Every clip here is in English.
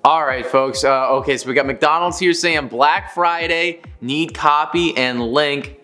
All right, folks. Okay, so we got McDonald's here saying Black Friday, need copy and link.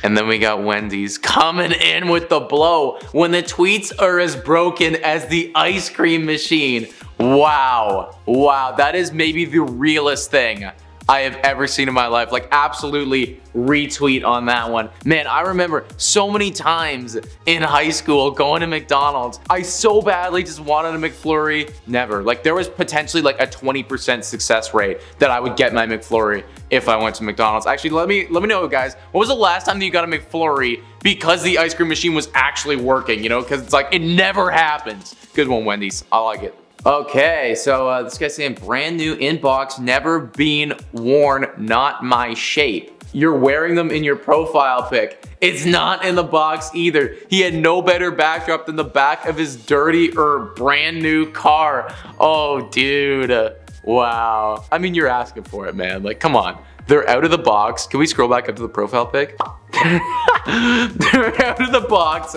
And then we got Wendy's coming in with the blow when the tweets are as broken as the ice cream machine. Wow. Wow, that is maybe the realest thing I have ever seen in my life. Like, absolutely retweet on that one. Man, I remember so many times in high school going to McDonald's. I so badly just wanted a McFlurry. Never. Like, there was potentially like a 20% success rate that I would get my McFlurry if I went to McDonald's. Actually, let me know, guys. What was the last time that you got a McFlurry because the ice cream machine was actually working? You know, because it's like it never happens. Good one, Wendy's. I like it. Okay, so this guy's saying brand new inbox, never been worn, not my shape. You're wearing them in your profile pic. It's not in the box either. He had no better backdrop than the back of his dirty or brand new car. Oh, dude. Wow. I mean, you're asking for it, man. Like, come on. They're out of the box. Can we scroll back up to the profile pic? They're out of the box.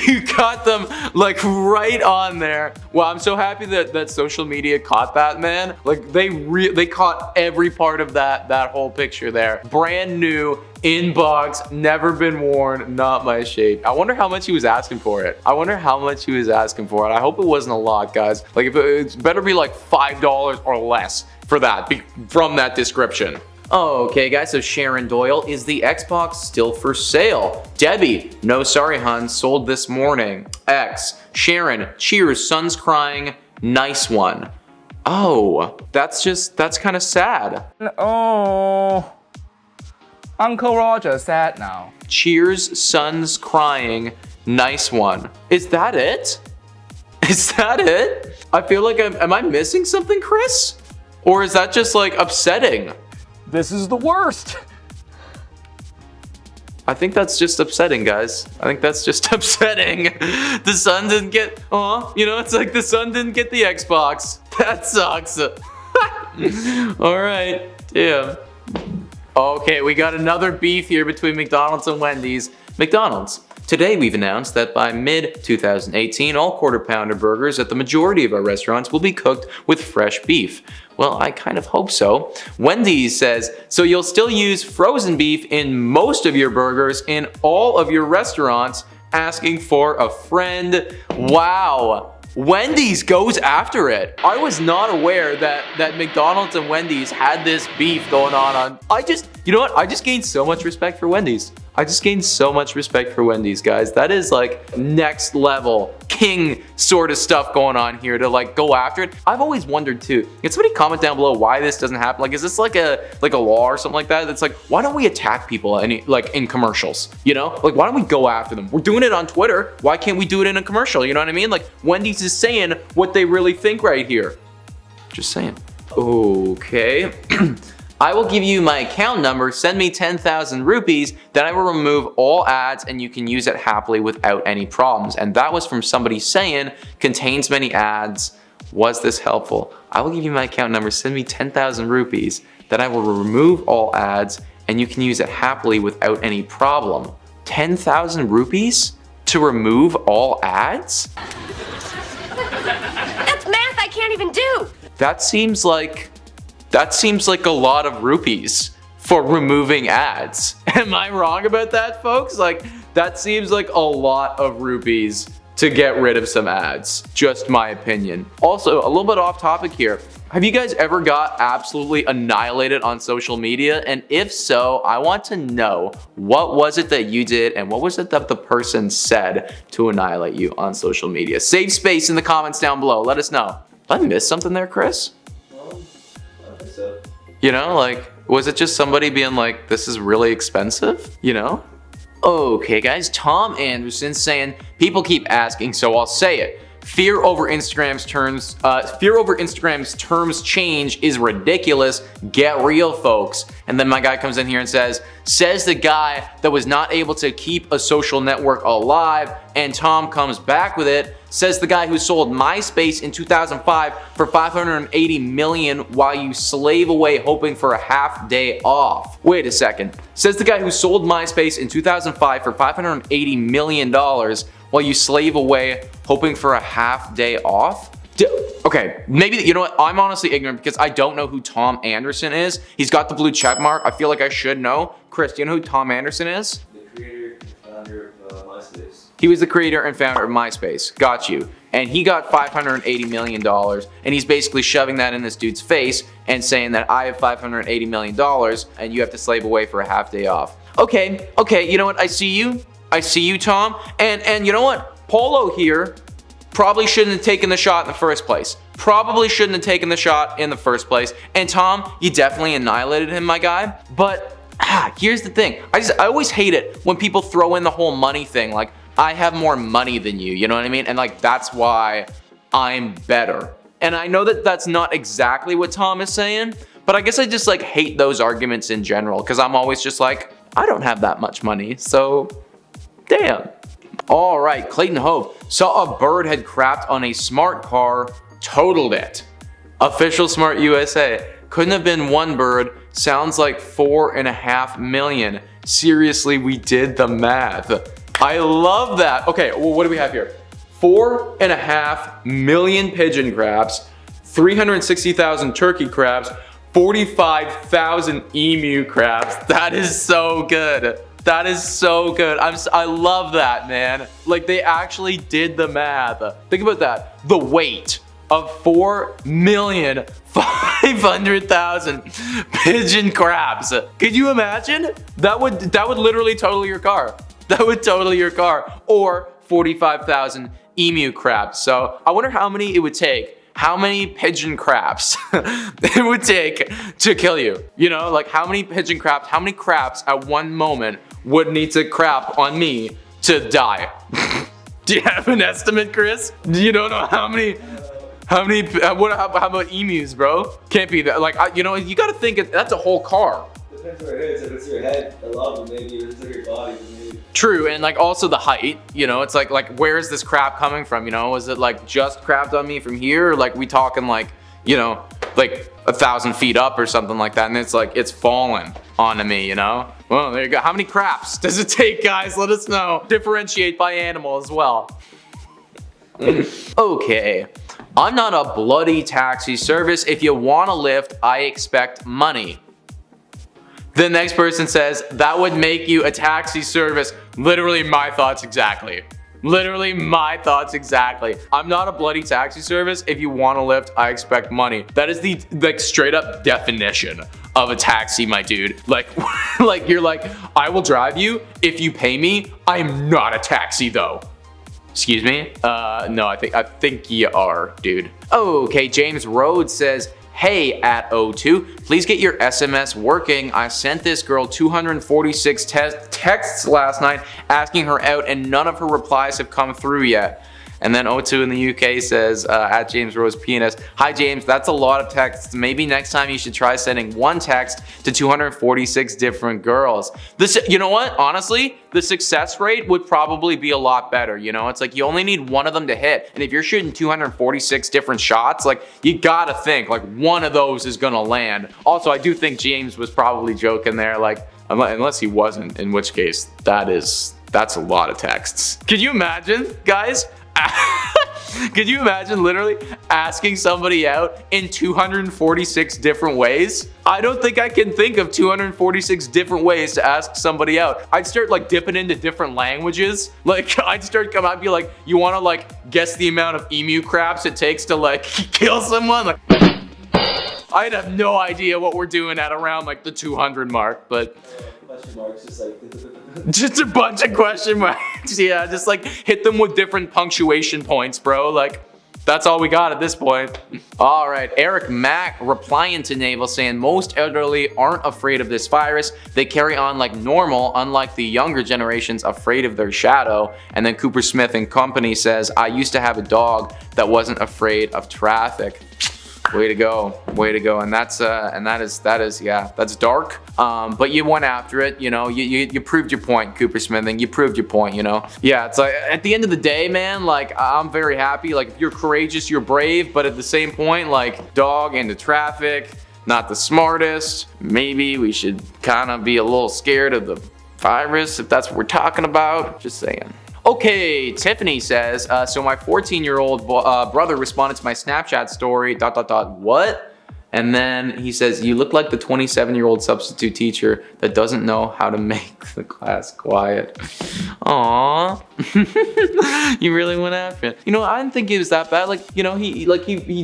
You got them like right on there. Wow, I'm so happy that social media caught that, man. Like they caught every part of that whole picture there. Brand new, inbox, never been worn, not my shape. I wonder how much he was asking for it. I hope it wasn't a lot, guys. Like, if it better be like $5 or less for that from that description. Okay, guys, so Sharon Doyle, is the Xbox still for sale? Debbie, no sorry, hun, sold this morning. X, Sharon, cheers, son's crying, nice one. Oh, that's kind of sad. Oh, Uncle Roger sad now. Cheers, son's crying, nice one. Is that it? Is that it? I feel like am I missing something, Chris? Or is that just like upsetting? This is the worst. I think that's just upsetting, guys. I think that's just upsetting. The son didn't get, you know, it's like the son didn't get the Xbox. That sucks. All right, damn. Okay, we got another beef here between McDonald's and Wendy's. McDonald's. Today we've announced that by mid-2018, all quarter pounder burgers at the majority of our restaurants will be cooked with fresh beef. Well, I kind of hope so. Wendy's says, so you'll still use frozen beef in most of your burgers in all of your restaurants, asking for a friend. Wow. Wendy's goes after it. I was not aware that McDonald's and Wendy's had this beef going on. You know what? I just gained so much respect for Wendy's. Guys. That is like next level king sort of stuff going on here to like go after it. I've always wondered too. Can somebody comment down below why this doesn't happen? Like, is this like a law or something like that? That's like, why don't we attack people in commercials? You know, like, why don't we go after them? We're doing it on Twitter. Why can't we do it in a commercial? You know what I mean? Like, Wendy's is saying what they really think right here. Just saying. Okay. I will give you my account number, send me 10,000 rupees, then I will remove all ads and you can use it happily without any problems. And that was from somebody saying, contains many ads, was this helpful? I will give you my account number, send me 10,000 rupees, then I will remove all ads and you can use it happily without any problem. 10,000 rupees to remove all ads? That's math I can't even do. That seems like a lot of rupees for removing ads. Am I wrong about that, folks? Like, that seems like a lot of rupees to get rid of some ads. Just my opinion. Also, a little bit off topic here. Have you guys ever got absolutely annihilated on social media? And if so, I want to know, what was it that you did and what was it that the person said to annihilate you on social media? Save space in the comments down below. Let us know. Did I miss something there, Chris? You know, like, was it just somebody being like, this is really expensive, you know? Okay, guys, Tom Anderson saying, people keep asking, so I'll say it. Fear over Instagram's terms change is ridiculous. Get real, folks. And then my guy comes in here and says the guy that was not able to keep a social network alive, and Tom comes back with it. Says the guy who sold MySpace in 2005 for $580 million while you slave away hoping for a half day off. Wait a second. Says the guy who sold MySpace in 2005 for $580 million while you slave away hoping for a half day off? Okay, maybe, you know what? I'm honestly ignorant because I don't know who Tom Anderson is. He's got the blue check mark. I feel like I should know. Chris, do you know who Tom Anderson is? The creator and founder of MySpace. He was the creator and founder of MySpace. Got you. And he got $580 million, and he's basically shoving that in this dude's face and saying that I have $580 million and you have to slave away for a half day off. Okay, you know what? I see you, Tom. And you know what? Polo here probably shouldn't have taken the shot in the first place. And Tom, you definitely annihilated him, my guy. But here's the thing. I always hate it when people throw in the whole money thing. Like, I have more money than you know what I mean? And like, that's why I'm better. And I know that that's not exactly what Tom is saying, but I guess I just like hate those arguments in general because I'm always just like, I don't have that much money, so damn. All right, Clayton Hove saw a bird had crapped on a smart car, totaled it. Official Smart USA. Couldn't have been one bird. Sounds like 4.5 million. Seriously, we did the math. I love that. Okay, well, what do we have here? 4.5 million pigeon crabs, 360,000 turkey crabs, 45,000 emu crabs. That is so good. That is so good. I love that, man. Like, they actually did the math. Think about that. The weight of 4,500,000 pigeon crabs. Could you imagine? That would literally total your car. That would total your car. Or 45,000 emu crabs. So I wonder how many it would take. How many pigeon crabs it would take to kill you. You know, like how many pigeon crabs, how many crabs at one moment would need to crap on me to die? Do you have an estimate, Chris? You don't know how many, how about emus, bro? Can't be that, like, you know, you gotta think, that's a whole car. Depends where it is. If it's your head, I love it. Maybe if it's your body, maybe. True, and like also the height, you know, it's like where is this crap coming from, you know? Is it like just crapped on me from here, or like we talking like, you know, like 1,000 feet up or something like that, and it's like it's fallen onto me, you know? Well, there you go. How many craps does it take, guys? Let us know. Differentiate by animal as well. Okay, I'm not a bloody taxi service. If you want a lift, I expect money. The next person says, that would make you a taxi service. Literally my thoughts exactly. Literally my thoughts exactly. I'm not a bloody taxi service. If you want a lift, I expect money. That is the like straight up definition of a taxi, my dude. Like, like you're like, I will drive you if you pay me. I'm not a taxi though. Excuse me? No, I think you are, dude. Okay, James Rhodes says, hey at O2, please get your SMS working. I sent this girl 246 texts last night asking her out and none of her replies have come through yet. And then O2 in the UK says, at James Rose PNS, hi James, that's a lot of texts. Maybe next time you should try sending one text to 246 different girls. This, you know what, honestly, the success rate would probably be a lot better, you know? It's like you only need one of them to hit. And if you're shooting 246 different shots, like you gotta think like one of those is gonna land. Also, I do think James was probably joking there, like, unless he wasn't, in which case that's a lot of texts. Could you imagine, guys? Could you imagine literally asking somebody out in 246 different ways? I don't think I can think of 246 different ways to ask somebody out. I'd start like dipping into different languages. Like I'd be like, you wanna like guess the amount of emu craps it takes to like kill someone? Like, I'd have no idea what we're doing at around like the 200 mark, but Question marks, just like. just a bunch of question marks. Yeah, just like hit them with different punctuation points, bro. Like, that's all we got at this point. All right, Eric Mack replying to Naval saying most elderly aren't afraid of this virus. They carry on like normal, unlike the younger generations afraid of their shadow. And then Cooper Smith and Company says, I used to have a dog that wasn't afraid of traffic. Way to go, way to go. And that's that is yeah, that's dark. But you went after it, you know, you proved your point, Cooper Smith, and you proved your point, you know. Yeah, it's like at the end of the day, man, like I'm very happy. Like if you're courageous, you're brave, but at the same point, like dog into traffic, not the smartest. Maybe we should kind of be a little scared of the virus if that's what we're talking about. Just saying. Okay, Tiffany says, so my 14-year-old brother responded to my Snapchat story, ... what? And then he says, you look like the 27-year-old substitute teacher that doesn't know how to make the class quiet. Aww. You really went after it. You know, I didn't think it was that bad. Like, you know, he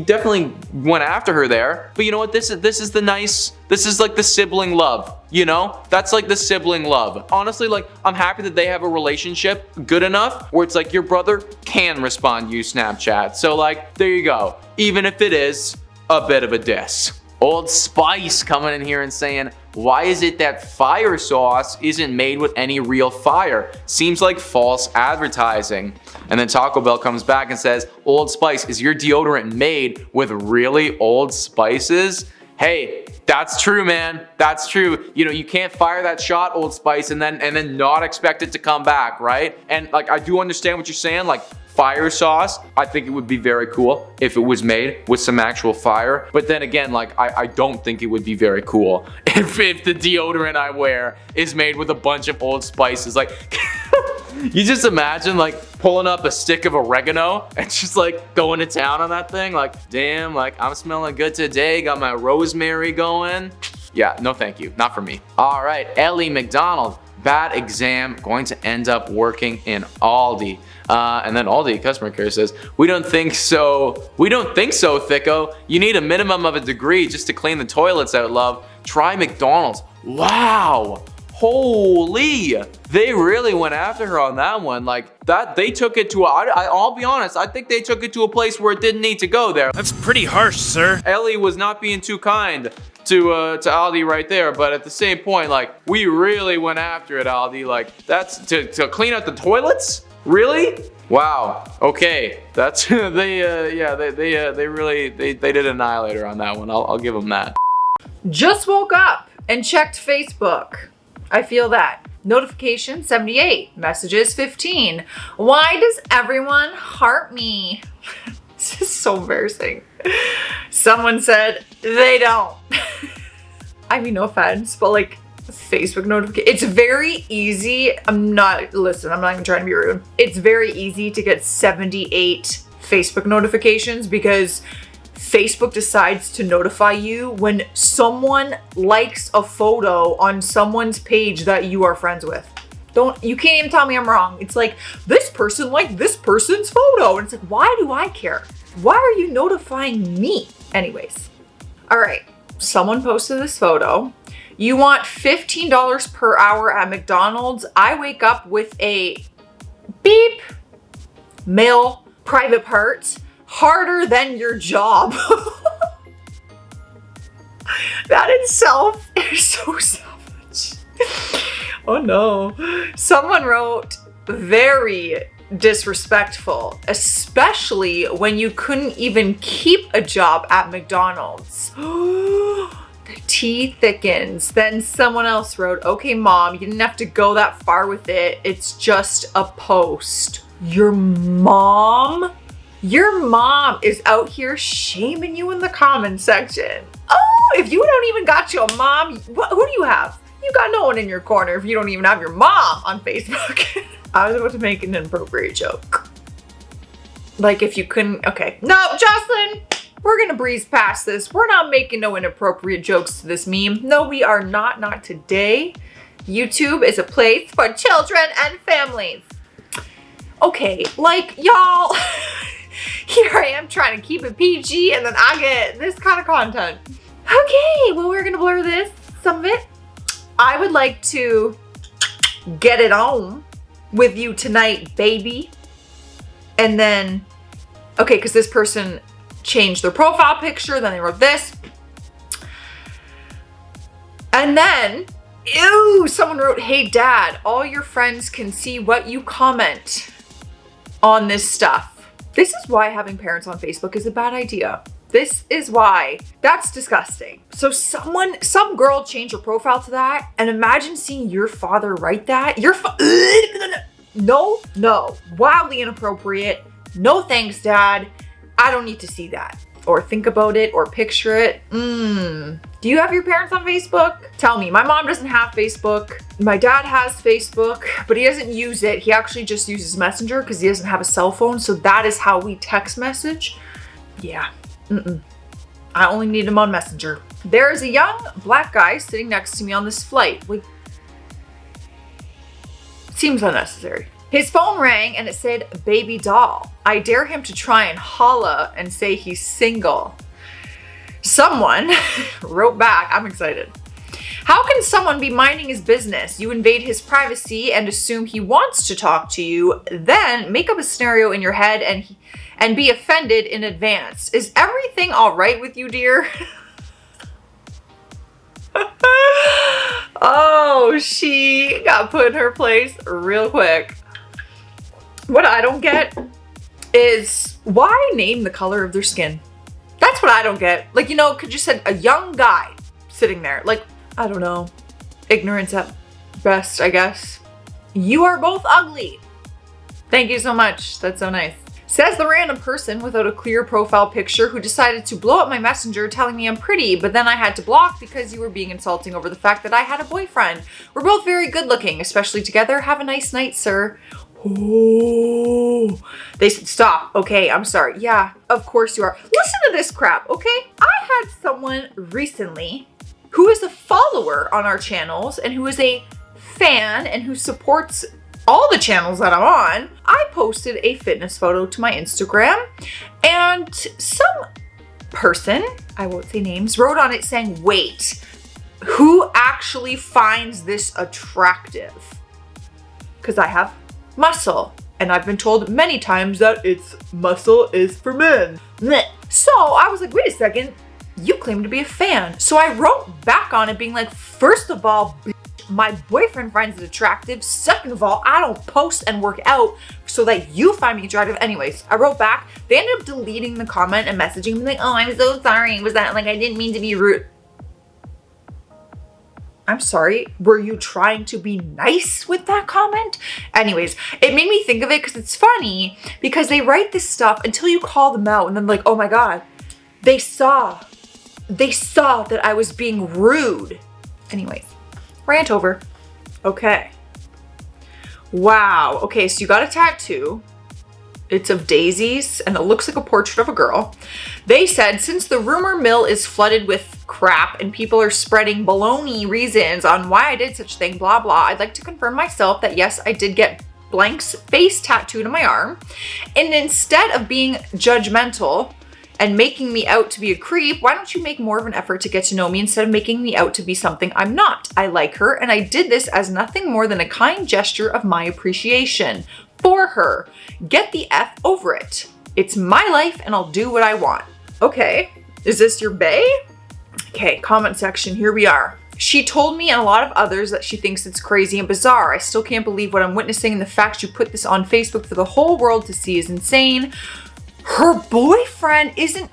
definitely went after her there. But you know what? This is like the sibling love. You know, that's like the sibling love. Honestly, like, I'm happy that they have a relationship good enough where it's like your brother can respond to you Snapchat. So like, there you go. Even if it is a bit of a diss. Old Spice coming in here and saying, why is it that fire sauce isn't made with any real fire? Seems like false advertising. And then Taco Bell comes back and says, Old Spice, is your deodorant made with really old spices? Hey, that's true, man. That's true. You know, you can't fire that shot, Old Spice, and then not expect it to come back, right? And like, I do understand what you're saying, like, fire sauce, I think it would be very cool if it was made with some actual fire. But then again, like, I don't think it would be very cool if the deodorant I wear is made with a bunch of old spices. Like, you just imagine like pulling up a stick of oregano and just like going to town on that thing. Like, damn, like I'm smelling good today. Got my rosemary going. Yeah, no thank you, not for me. All right, Ellie McDonald. Bad exam, going to end up working in Aldi. And then Aldi customer care says, we don't think so. We don't think so, Thicko. You need a minimum of a degree just to clean the toilets out, love. Try McDonald's. Wow. Holy. They really went after her on that one. Like that, they took it to, I'll be honest, I think they took it to a place where it didn't need to go there. That's pretty harsh, sir. Ellie was not being too kind to Aldi right there, but at the same point, like, we really went after it, Aldi. Like, that's to clean out the toilets? Really? Wow. Okay. That's they really did annihilate her on that one. I'll give them that. Just woke up and checked Facebook. I feel that. Notification 78, messages 15. Why does everyone heart me? This is so embarrassing. Someone said they don't. I mean, no offense, but like Facebook notification, it's very easy. I'm not even trying to be rude. It's very easy to get 78 Facebook notifications because Facebook decides to notify you when someone likes a photo on someone's page that you are friends with. You can't even tell me I'm wrong. It's like, this person liked this person's photo. And it's like, why do I care? Why are you notifying me? Anyways. All right. Someone posted this photo. You want $15 per hour at McDonald's. I wake up with a beep male private part harder than your job. That itself is so savage. Oh no. Someone wrote, very disrespectful, especially when you couldn't even keep a job at McDonald's. The tea thickens. Then someone else wrote, okay, mom, you didn't have to go that far with it. It's just a post. Your mom is out here shaming you in the comment section. Oh, if you don't even got your mom, who do you have? You got no one in your corner if you don't even have your mom on Facebook. I was about to make an inappropriate joke. Like if you couldn't, okay. No, Jocelyn, we're gonna breeze past this. We're not making no inappropriate jokes to this meme. No, we are not today. YouTube is a place for children and families. Okay, like y'all, here I am trying to keep it PG and then I get this kind of content. Okay, well, we're gonna blur some of it. I would like to get it on with you tonight, baby. And then, okay, because this person changed their profile picture, then they wrote this. And then, ew, someone wrote, hey dad, all your friends can see what you comment on this stuff. This is why having parents on Facebook is a bad idea. This is why. That's disgusting. So some girl changed her profile to that, and imagine seeing your father write that. No, wildly inappropriate. No thanks, dad. I don't need to see that. or think about it or picture it. Do you have your parents on Facebook? Tell me. My mom doesn't have Facebook. My dad has Facebook, but he doesn't use it. He actually just uses Messenger because he doesn't have a cell phone. So that is how we text message. Yeah. I only need him on Messenger. There is a young black guy sitting next to me on this flight. Wait. Seems unnecessary. His phone rang and it said baby doll. I dare him to try and holla and say he's single. Someone wrote back, I'm excited. How can someone be minding his business? You invade his privacy and assume he wants to talk to you, then make up a scenario in your head and be offended in advance. Is everything all right with you, dear? Oh, she got put in her place real quick. What I don't get is why name the color of their skin? That's what I don't get. Like, you know, could you said a young guy sitting there? Like, I don't know. Ignorance at best, I guess. You are both ugly. Thank you so much. That's so nice. Says the random person without a clear profile picture who decided to blow up my messenger telling me I'm pretty, but then I had to block because you were being insulting over the fact that I had a boyfriend. We're both very good looking, especially together. Have a nice night, sir. Oh, they said, stop. Okay, I'm sorry. Yeah, of course you are. Listen to this crap, okay? I had someone recently who is a follower on our channels and who is a fan and who supports all the channels that I'm on. I posted a fitness photo to my Instagram and some person, I won't say names, wrote on it saying, wait, who actually finds this attractive? Because I have muscle. And I've been told many times that muscle is for men. So I was like, wait a second, you claim to be a fan. So I wrote back on it being like, first of all, my boyfriend finds it attractive. Second of all, I don't post and work out so that you find me attractive. Anyways, I wrote back. They ended up deleting the comment and messaging me like, oh, I'm so sorry. Was that like, I didn't mean to be rude. I'm sorry, were you trying to be nice with that comment? Anyways, it made me think of it because it's funny because they write this stuff until you call them out and then like, oh my God, they saw that I was being rude. Anyways, rant over. Okay. Wow. Okay, so you got a tattoo. It's of daisies and it looks like a portrait of a girl. They said, since the rumor mill is flooded with crap and people are spreading baloney reasons on why I did such thing, blah, blah, I'd like to confirm myself that yes, I did get blank's face tattooed on my arm. And instead of being judgmental and making me out to be a creep, why don't you make more of an effort to get to know me instead of making me out to be something I'm not? I like her and I did this as nothing more than a kind gesture of my appreciation for her. Get the F over it. It's my life and I'll do what I want. Okay, is this your bae? Okay, comment section, here we are. She told me and a lot of others that she thinks it's crazy and bizarre. I still can't believe what I'm witnessing and the fact you put this on Facebook for the whole world to see is insane. Her boyfriend isn't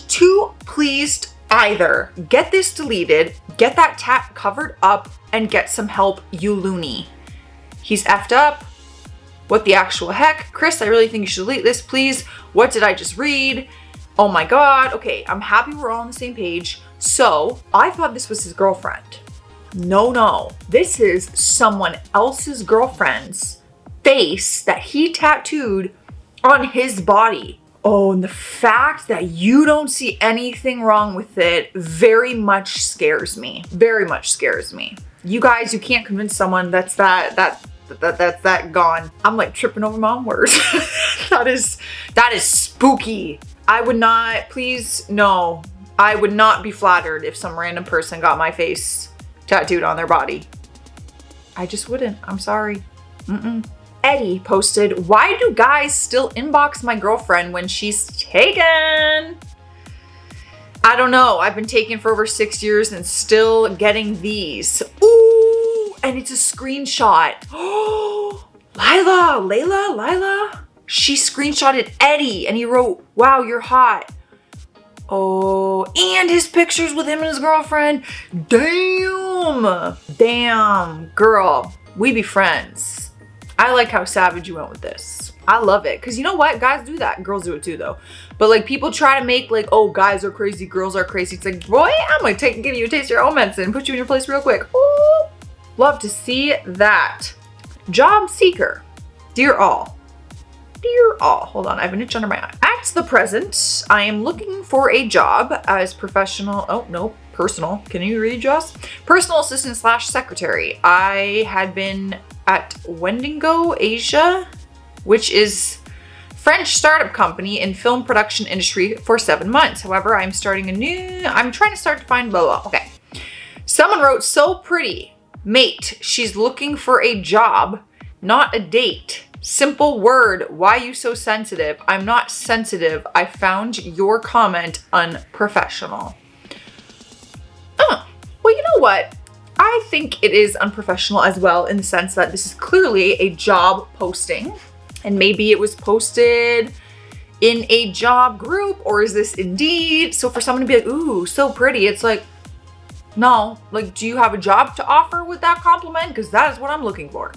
too pleased either. Get this deleted, get that tat covered up, and get some help, you loony. He's effed up. What the actual heck? Chris, I really think you should delete this, please. What did I just read? Oh my God. Okay, I'm happy we're all on the same page. So I thought this was his girlfriend. No. This is someone else's girlfriend's face that he tattooed on his body. Oh, and the fact that you don't see anything wrong with it very much scares me. Very much scares me. You guys, you can't convince someone that's that gone. I'm like tripping over my own words. That is spooky. I would not, please, no. I would not be flattered if some random person got my face tattooed on their body. I just wouldn't. I'm sorry. Eddie posted, why do guys still inbox my girlfriend when she's taken? I don't know. I've been taken for over 6 years and still getting these. Ooh, and it's a screenshot. Oh, Lila. She screenshotted Eddie and he wrote, wow, you're hot. Oh, and his pictures with him and his girlfriend. Damn, girl, we be friends. I like how savage you went with this. I love it. Cause you know what? Guys do that. Girls do it too though. But like people try to make like, oh, guys are crazy, girls are crazy. It's like, boy, I'm gonna give you a taste of your own medicine, put you in your place real quick. Ooh, love to see that. Job seeker. Dear all. Dear all. Hold on, I have an itch under my eye. At the present, I am looking for a job as professional. Oh, no, personal. Can you read, Joss? Personal assistant / secretary. I had been at Wendigo Asia, which is French startup company in film production industry for 7 months. However, I'm trying to start to find blah, blah. Okay. Someone wrote, so pretty. Mate, she's looking for a job, not a date. Simple word, why you so sensitive? I'm not sensitive. I found your comment unprofessional. Oh, well, you know what? I think it is unprofessional as well in the sense that this is clearly a job posting. And maybe it was posted in a job group, or is this Indeed? So for someone to be like, ooh, so pretty, it's like, no, like, do you have a job to offer with that compliment? Because that is what I'm looking for.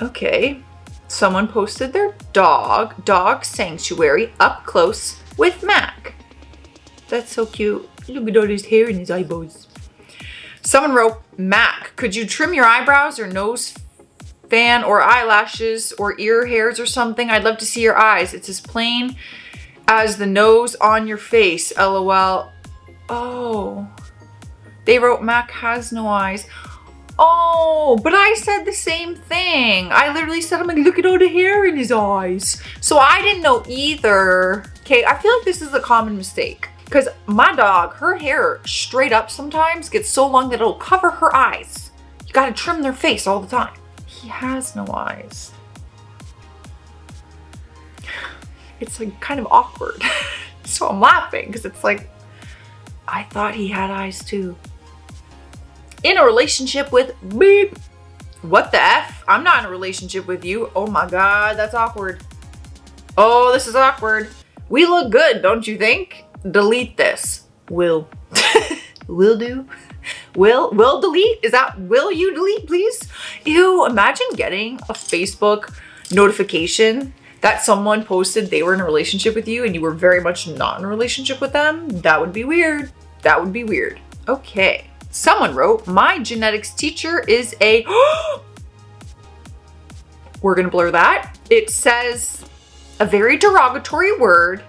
Okay, someone posted their dog sanctuary up close with Mac. That's so cute. Look at all his hair in his eyeballs. Someone wrote, Mac, could you trim your eyebrows or nose fan or eyelashes or ear hairs or something? I'd love to see your eyes. It's as plain as the nose on your face. LOL. Oh. They wrote Mac has no eyes. Oh, but I said the same thing. I literally said, I'm like, look at all the hair in his eyes. So I didn't know either. Okay, I feel like this is a common mistake. Because my dog, her hair straight up sometimes gets so long that it'll cover her eyes. You gotta trim their face all the time. He has no eyes. It's like kind of awkward. So I'm laughing because it's like, I thought he had eyes too. In a relationship with beep. What the F? I'm not in a relationship with you. Oh my God, that's awkward. Oh, this is awkward. We look good, don't you think? Delete this. Will. Will do. Will delete? Is that, will you delete, please? Ew, imagine getting a Facebook notification that someone posted they were in a relationship with you and you were very much not in a relationship with them. That would be weird. That would be weird. Okay. Someone wrote, my genetics teacher is a, we're gonna blur that. It says a very derogatory word.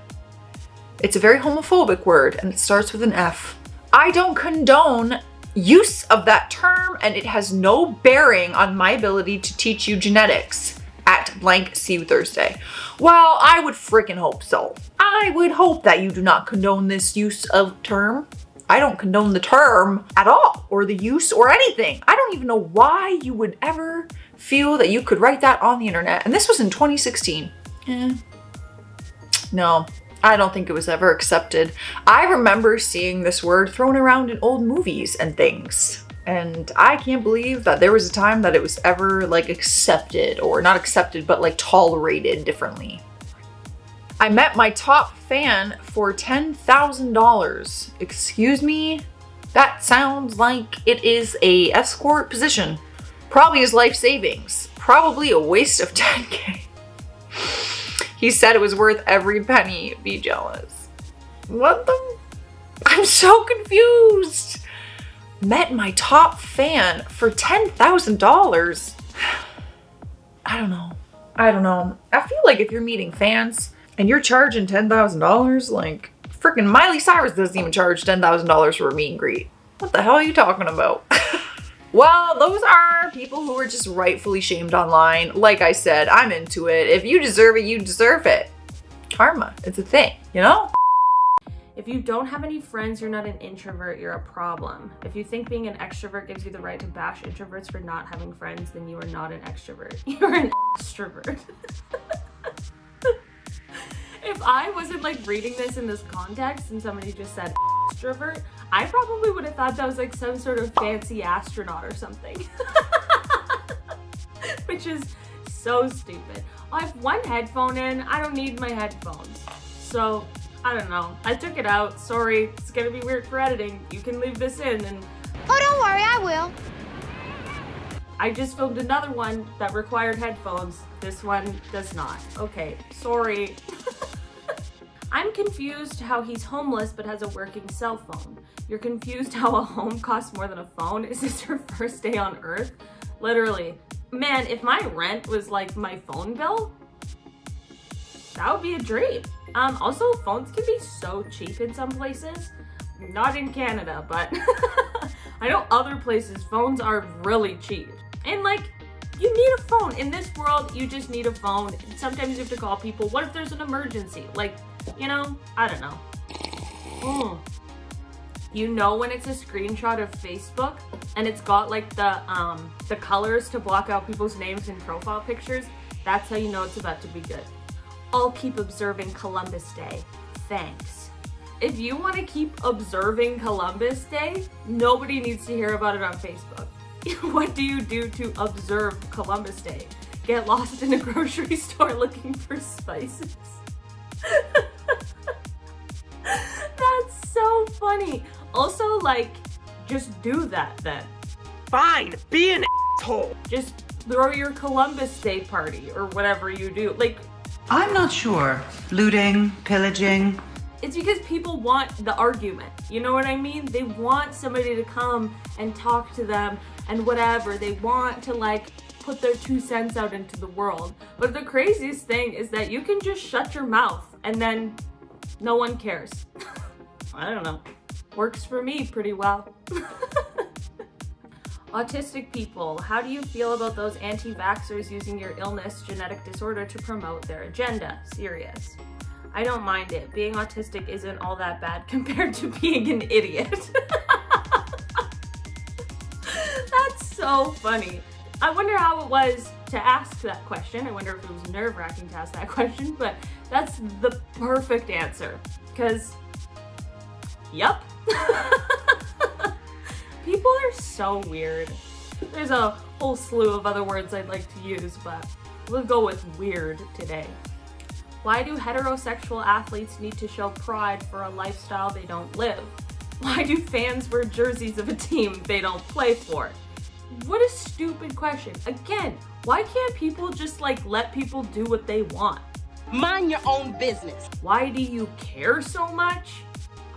It's a very homophobic word and it starts with an F. I don't condone use of that term and it has no bearing on my ability to teach you genetics. At blank, see you Thursday. Well, I would freaking hope so. I would hope that you do not condone this use of term. I don't condone the term at all, or the use or anything. I don't even know why you would ever feel that you could write that on the internet. And this was in 2016. No, I don't think it was ever accepted. I remember seeing this word thrown around in old movies and things. And I can't believe that there was a time that it was ever like accepted, or not accepted, but like tolerated differently. I met my top fan for $10,000. Excuse me? That sounds like it is a escort position. Probably his life savings. Probably a waste of 10K. He said it was worth every penny. Be jealous. What the? I'm so confused. Met my top fan for $10,000. I don't know. I feel like if you're meeting fans and you're charging $10,000, like freaking Miley Cyrus doesn't even charge $10,000 for a meet and greet. What the hell are you talking about? Well, those are people who are just rightfully shamed online. Like I said, I'm into it. If you deserve it, you deserve it. Karma, it's a thing, you know? If you don't have any friends, you're not an introvert, you're a problem. If you think being an extrovert gives you the right to bash introverts for not having friends, then you are not an extrovert. You're an extrovert. If I wasn't like reading this in this context and somebody just said extrovert, I probably would have thought that was like some sort of fancy astronaut or something. Which is so stupid. I have one headphone in, I don't need my headphones. So, I don't know. I took it out, sorry, it's gonna be weird for editing. You can leave this in and... Oh, don't worry, I will. I just filmed another one that required headphones. This one does not. Okay, sorry. I'm confused how he's homeless but has a working cell phone. You're confused how a home costs more than a phone? Is this your first day on earth? Literally. Man, if my rent was like my phone bill, that would be a dream. Also, phones can be so cheap in some places. Not in Canada, but I know other places phones are really cheap. And like, you need a phone. In this world, you just need a phone. Sometimes you have to call people. What if there's an emergency? Like, you know, I don't know. You know when it's a screenshot of Facebook and it's got like the colors to block out people's names in profile pictures? That's how you know it's about to be good. I'll keep observing Columbus Day. Thanks. If you want to keep observing Columbus Day, nobody needs to hear about it on Facebook. What do you do to observe Columbus Day? Get lost in a grocery store looking for spices? That's so funny. Also, like, just do that then. Fine, be an asshole. Just throw your Columbus Day party or whatever you do. Like, I'm not sure. Looting, pillaging. it's because people want the argument. You know what I mean? They want somebody to come and talk to them and whatever. They want to like put their 2 cents out into the world. But the craziest thing is that you can just shut your mouth and then no one cares. I don't know. Works for me pretty well. Autistic people, how do you feel about those anti-vaxxers using your illness, genetic disorder to promote their agenda? Serious. I don't mind it. Being autistic isn't all that bad compared to being an idiot. That's so funny. I wonder how it was to ask that question. I wonder if it was nerve-wracking to ask that question, but that's the perfect answer. Because, yup. People are so weird. There's a whole slew of other words I'd like to use, but we'll go with weird today. Why do heterosexual athletes need to show pride for a lifestyle they don't live? Why do fans wear jerseys of a team they don't play for? What a stupid question. Again, why can't people just like let people do what they want? Mind your own business. Why do you care so much?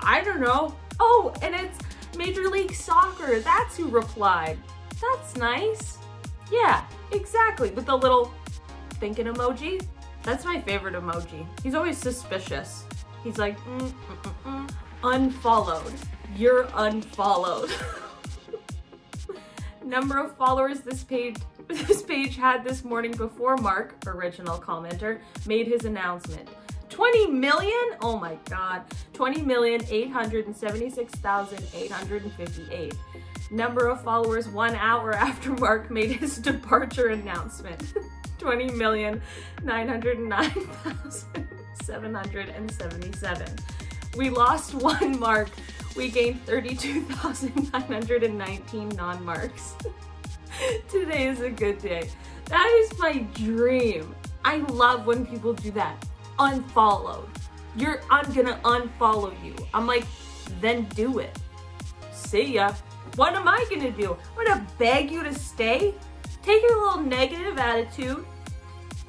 I don't know. Oh, and it's Major League Soccer. That's who replied. That's nice. Yeah, exactly. With the little thinking emoji. That's my favorite emoji. He's always suspicious. He's like, unfollowed. You're unfollowed. Number of followers this page had this morning before Mark, original commenter, made his announcement. 20 million? Oh my god. 20,876,858. Number of followers 1 hour after Mark made his departure announcement. 20,909,777. We lost 1 mark. We gained 32,919 non-marks. Today is a good day. That is my dream. I love when people do that. Unfollowed. I'm gonna unfollow you. I'm like, then do it. See ya. What am I gonna do? I'm gonna beg you to stay? Take your little negative attitude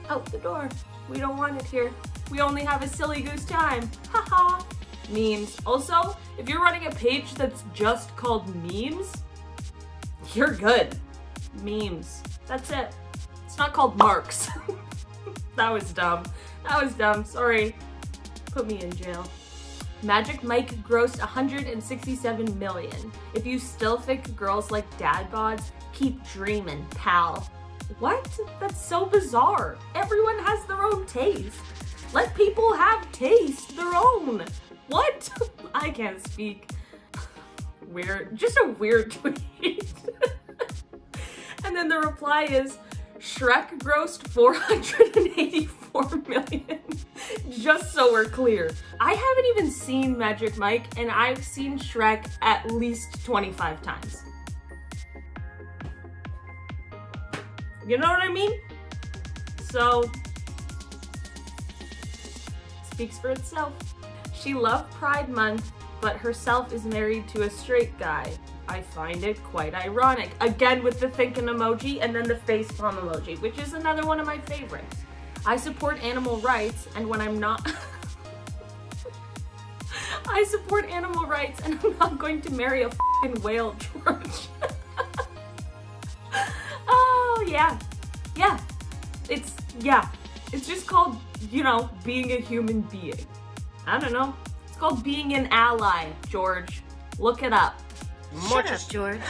out the door. We don't want it here. We only have a silly goose time. Haha. Memes. Also, if you're running a page that's just called memes, you're good. Memes. That's it. It's not called marks. That was dumb. That was dumb. Sorry. Put me in jail. Magic Mike grossed 167 million. If you still think girls like dad bods, keep dreaming, pal. What? That's so bizarre. Everyone has their own taste. Let people have taste, their own. What? I can't speak. Weird. Just a weird tweet. And then the reply is, Shrek grossed 484 million. Just so we're clear. I haven't even seen Magic Mike, and I've seen Shrek at least 25 times. You know what I mean? So, speaks for itself. She loved Pride Month, but herself is married to a straight guy. I find it quite ironic. Again with the thinking emoji and then the facepalm emoji, which is another one of my favorites. I support animal rights, and when I'm not... I support animal rights, and I'm not going to marry a fucking whale, George. Oh, yeah. Yeah. It's just called, you know, being a human being. I don't know. It's called being an ally, George. Look it up. Shut up, George.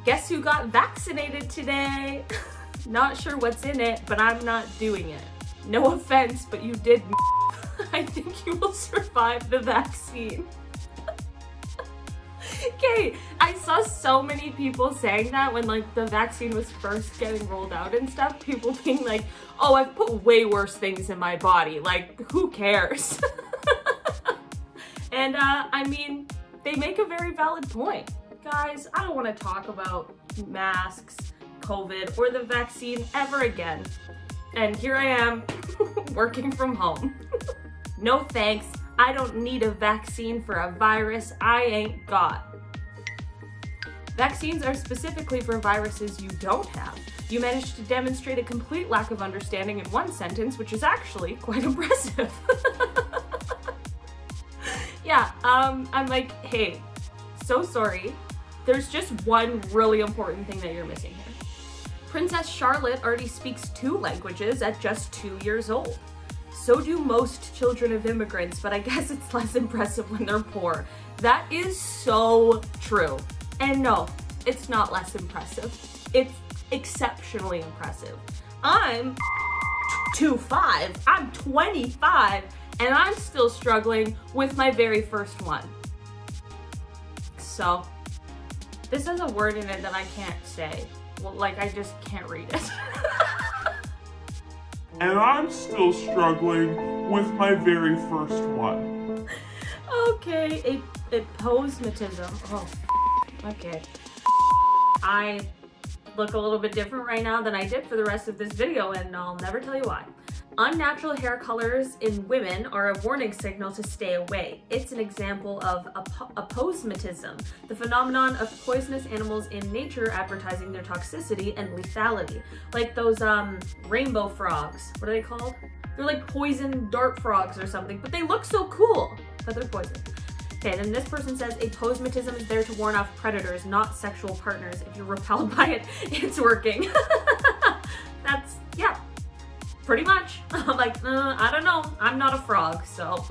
Guess who got vaccinated today? Not sure what's in it, but I'm not doing it. No offense, but you did. I think you will survive the vaccine. Okay, I saw so many people saying that when like the vaccine was first getting rolled out and stuff. People being like, oh, I've put way worse things in my body. Like, who cares? And I mean, they make a very valid point. Guys, I don't want to talk about masks, COVID, or the vaccine ever again. And here I am, working from home. No thanks. I don't need a vaccine for a virus I ain't got. Vaccines are specifically for viruses you don't have. You managed to demonstrate a complete lack of understanding in one sentence, which is actually quite impressive. Yeah, I'm like, hey, so sorry. There's just one really important thing that you're missing here. Princess Charlotte already speaks 2 languages at just 2 years old. So do most children of immigrants, but I guess it's less impressive when they're poor. That is so true. And no, it's not less impressive. It's exceptionally impressive. I'm 2'5", I'm 25, and I'm still struggling with my very first one. So, this has a word in it that I can't say. Well, like, I just can't read it. And I'm still struggling with my very first one. Okay, aposematism. Oh, okay. I look a little bit different right now than I did for the rest of this video, and I'll never tell you why. Unnatural hair colors in women are a warning signal to stay away. It's an example of aposematism, the phenomenon of poisonous animals in nature advertising their toxicity and lethality. Like those rainbow frogs. What are they called? They're like poison dart frogs or something, but they look so cool, but they're poison. Okay, then this person says aposematism is there to warn off predators, not sexual partners. If you're repelled by it, it's working. That's, yeah. Pretty much. I'm like, I don't know. I'm not a frog, so.